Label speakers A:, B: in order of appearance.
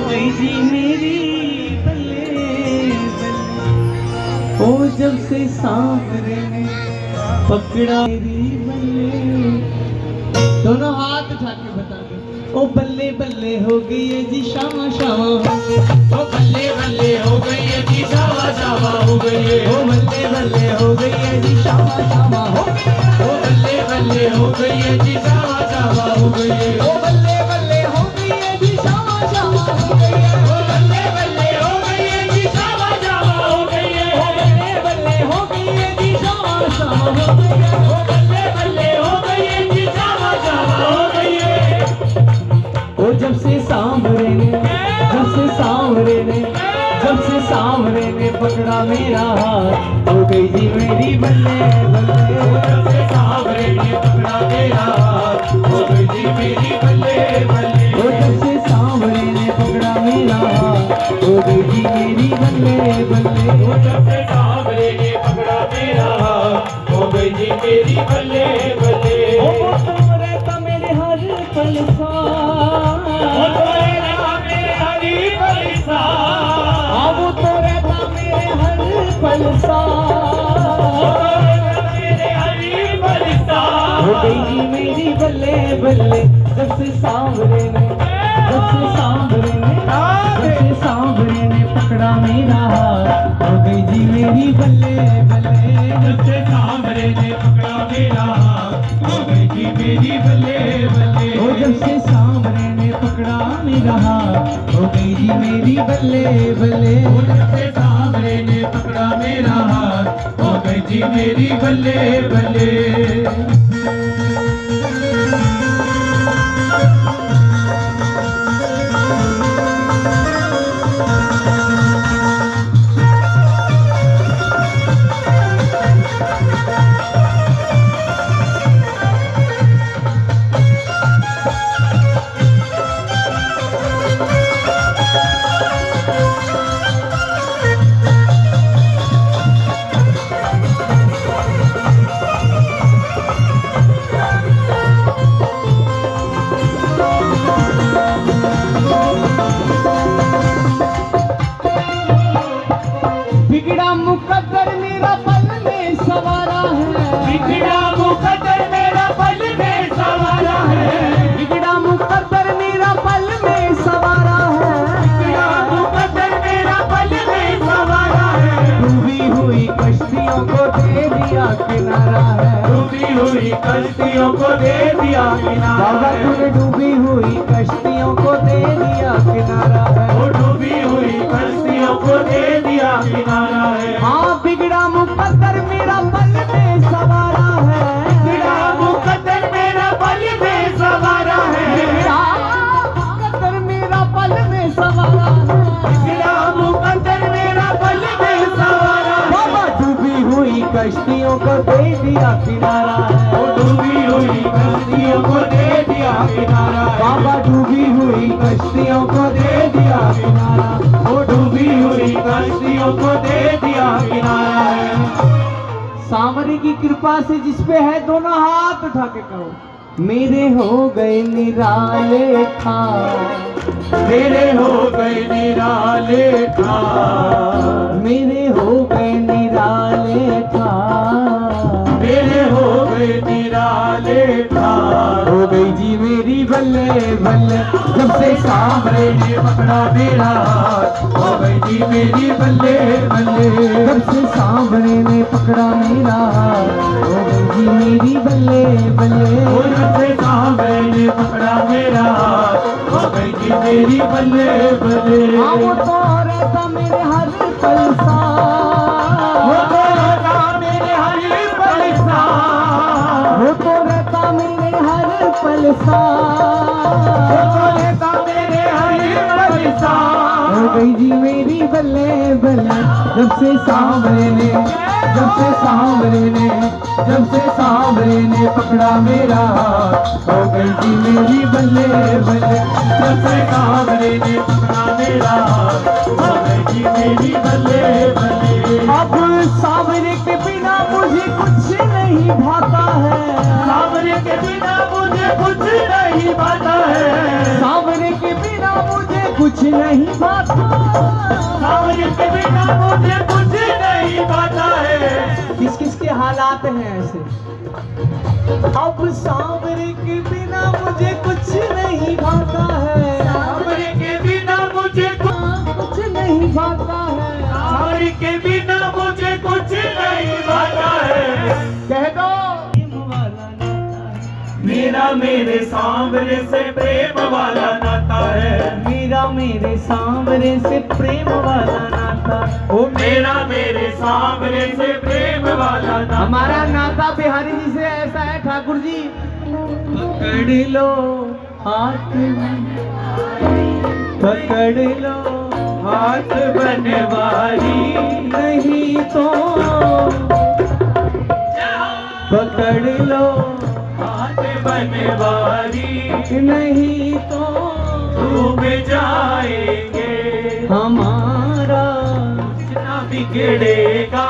A: गई जी मेरी बल्ले बल्ले। ओ जब से सांवरे ने पकड़ा मेरी बल्ले। दोनों हाथ उठा के बता दो। ओ बल्ले बल्ले हो गई है जी शामा शामा।
B: ओ बल्ले बल्ले हो गई है जी शामा शामा हो गई है।
A: ओ बल्ले बल्ले हो गई है जी शामा शामा हो गई है।
B: ओ बल्ले बल्ले हो गई है जी शामा शामा हो गई है।
A: ओ बल्ले बल्ले हो गई है जी शामा शामा हो गई है।
B: ओ बल्ले बल्ले हो गई है जी शामा शामा हो गई है।
A: ओ बल्ले बल्ले हो गई है जी शामा शामा हो गई है।
B: ओ बल्ले बल्ले हो गई है जी शामा शामा हो गई है।
A: ओ जब से सांवरे ने पकड़ा मेरा हाथ। हो गई जी मेरी बल्ले बल्ले।
B: जब से सांवरे ने पकड़ा मेरा हाथ हो गई जी मेरी बल्ले बल्ले।
A: ओ जब से सांवरे ने पकड़ा मेरा हाथ। हो गई जी मेरी बल्ले बल्ले।
B: ओ जब से सांवरे ने पकड़ा मेरा हाथ हो गई जी मेरी बल्ले बल्ले।
A: ओ तो रहता मेरे हर पल साथ।
B: ओ तो रहता मेरे हरी बलिसा।
A: वो तो रहता मेरे हर पल हो गई जी मेरी बल्ले बल्ले। जब से सांवरे ने पकड़ा मेरा हाथ। हो गई जी मेरी बल्ले बल्ले।
B: जब से सांवरे ने पकड़ा मेरा हाथ हो गई जी मेरी बल्ले बल्ले।
A: ओ जब से सांवरे ने पकड़ा मेरा हाथ। हो गई जी मेरी बल्ले बल्ले।
B: जब से सांवरे ने पकड़ा मेरा हाथ हो गई जी मेरी बल्ले बल्ले।
A: बिगड़ा मुकद्दर मेरा पल में सवारा है।
B: बिगड़ा मुकद्दर मेरा पल में सवारा है।
A: बिगड़ा मुकद्दर मेरा पल में सवारा है।
B: बिगड़ा मुकद्दर मेरा पल में सवारा है।
A: डूबी हुई कश्तियों को दे दिया किनारा है।
B: डूबी हुई कश्तियों को दे दिया किनारा
A: बाबा
B: है।
A: तूने डूबी हुई कश्तियों को दे दिया किनारा है।
B: वो डूबी हुई कश्तियों को दे दिया किनारा है।
A: हाँ बिगड़ा मुकद्दर मेरा पल में सवारा है।
B: बिगड़ा मुकद्दर मेरा पल में सवारा है।
A: बिगड़ा मुकद्दर मेरा पल में सवारा है।
B: बिगड़ा मुकद्दर मेरा पल में सवारा है।
A: बाबा डूबी हुई कश्तियों को दे दिया किनारा है।
B: वो डूबी हुई कश्तियों को दे दिया किनारा है।
A: बाबा डूबी हुई कश्तियों को दे दिया किनारा।
B: वो डूबी हुई कश्तियों को दे दिया किनारा है।
A: सांवरे की कृपा से जिस पे है दोनों हाथ उठा के कहो। मेरे हो गए निराले था।
B: मेरे हो गए निराले था।
A: मेरे हो गए निराले था।
B: मेरे हो गए निराले था।
A: हो गई जी मेरी बल्ले बल्ले। जब से
B: सांवरे ने पकड़ा मेरा हाथ हो गई जी मेरी बल्ले बल्ले।
A: जब से सांवरे ने पकड़ा मेरा हाथ। हो गई जी मेरी बल्ले बल्ले।
B: जब से सांवरे ने पकड़ा मेरा हाथ हो गई जी मेरी बल्ले बल्ले।
A: वो तो रहता मेरे हर पल
B: वो तो रहता मेरे हर पल
A: वो तो रहता मेरे हर पल
B: वो तो रहता मेरे हर पल
A: हो गई जी मेरी बल्ले बल्ले। जब से सांवरे ने पकड़ा मेरा हाथ। हो गई जी मेरी बल्ले बल्ले।
B: जब से सांवरे ने पकड़ा मेरा हाथ हो गई जी मेरी बल्ले बल्ले।
A: अब सांवरे के बिना मुझे कुछ नहीं भाता है।
B: सांवरे के बिना मुझे कुछ नहीं भाता है।
A: सांवरे के बिना मुझे कुछ कुछ नहीं भाता,
B: सांवरे के बिना मुझे कुछ नहीं भाता है।
A: किस किस के हालात हैं ऐसे। अब सांवरे के बिना मुझे कुछ नहीं भाता है,
B: सांवरे के बिना मुझे
A: कुछ नहीं भाता है,
B: सांवरे के बिना मुझे कुछ नहीं भाता है।
A: कह दो प्रेम वाला नाता है,
B: मेरा मेरे सांवरे से प्रेम वाला नाता है।
A: मेरा मेरे सांवरे से प्रेम वाला नाता।
B: ओ मेरा मेरे सांवरे से प्रेम वाला नाता।
A: हमारा नाता बिहारी जी से ऐसा है ठाकुर जी, पकड़ लो हाथ में, पकड़ लो
B: हाथ बनवारी
A: नहीं तो, पकड़ लो
B: हाथ बनवारी
A: नहीं तो
B: डूब जाएंगे,
A: हमारा
B: कुछ ना बिगड़ेगा।